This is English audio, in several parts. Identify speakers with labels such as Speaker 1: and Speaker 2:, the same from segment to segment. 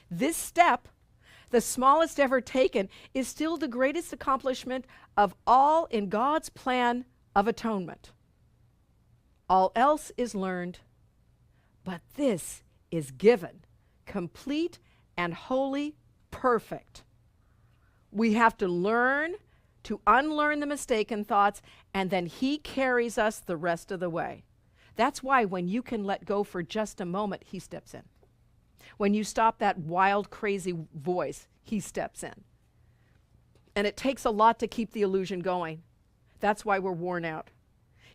Speaker 1: This step, the smallest ever taken, is still the greatest accomplishment of all in God's plan of atonement. All else is learned, but this is given, complete and wholly perfect. We have to learn to unlearn the mistaken thoughts, and then he carries us the rest of the way. That's why when you can let go for just a moment, he steps in. When you stop that wild, crazy voice, he steps in. And it takes a lot to keep the illusion going. That's why we're worn out.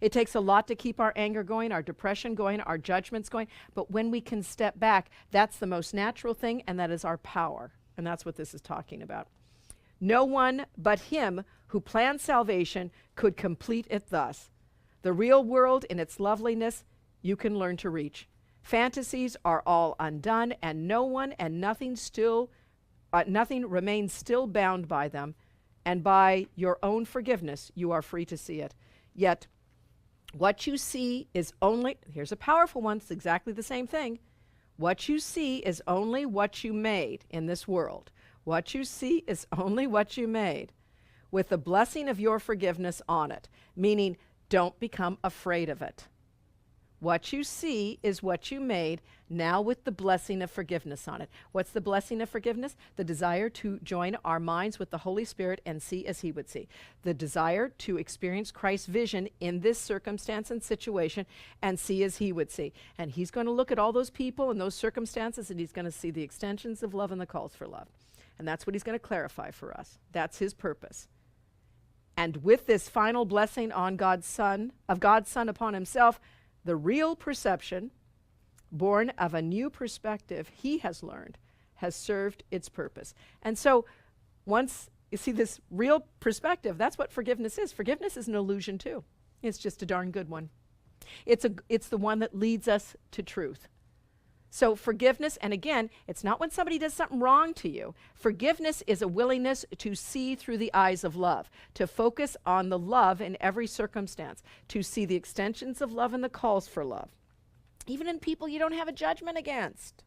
Speaker 1: It takes a lot to keep our anger going, our depression going, our judgments going. But when we can step back, that's the most natural thing, and that is our power. And that's what this is talking about. No one but him who planned salvation could complete it thus. The real world in its loveliness you can learn to reach. Fantasies are all undone, and no one and nothing remains still bound by them, and by your own forgiveness you are free to see it. Yet what you see is only, here's a powerful one, it's exactly the same thing. What you see is only what you made in this world. What you see is only what you made, with the blessing of your forgiveness on it, meaning don't become afraid of it. What you see is what you made, now with the blessing of forgiveness on it. What's the blessing of forgiveness? The desire to join our minds with the Holy Spirit and see as he would see. The desire to experience Christ's vision in this circumstance and situation and see as he would see. And he's going to look at all those people and those circumstances, and he's going to see the extensions of love and the calls for love. And that's what he's going to clarify for us. That's his purpose. And with this final blessing on God's Son, of God's Son upon himself, the real perception, born of a new perspective he has learned, has served its purpose. And so once you see this real perspective, that's what forgiveness is. Forgiveness is an illusion too. It's just a darn good one. It's the one that leads us to truth. So forgiveness, and again, it's not when somebody does something wrong to you. Forgiveness is a willingness to see through the eyes of love, to focus on the love in every circumstance, to see the extensions of love and the calls for love. Even in people you don't have a judgment against.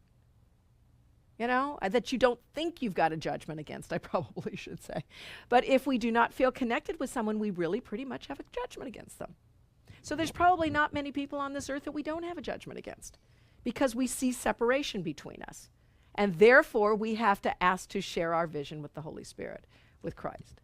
Speaker 1: You know, that you don't think you've got a judgment against, I probably should say. But if we do not feel connected with someone, we really pretty much have a judgment against them. So there's probably not many people on this earth that we don't have a judgment against, because we see separation between us. And therefore, we have to ask to share our vision with the Holy Spirit, with Christ.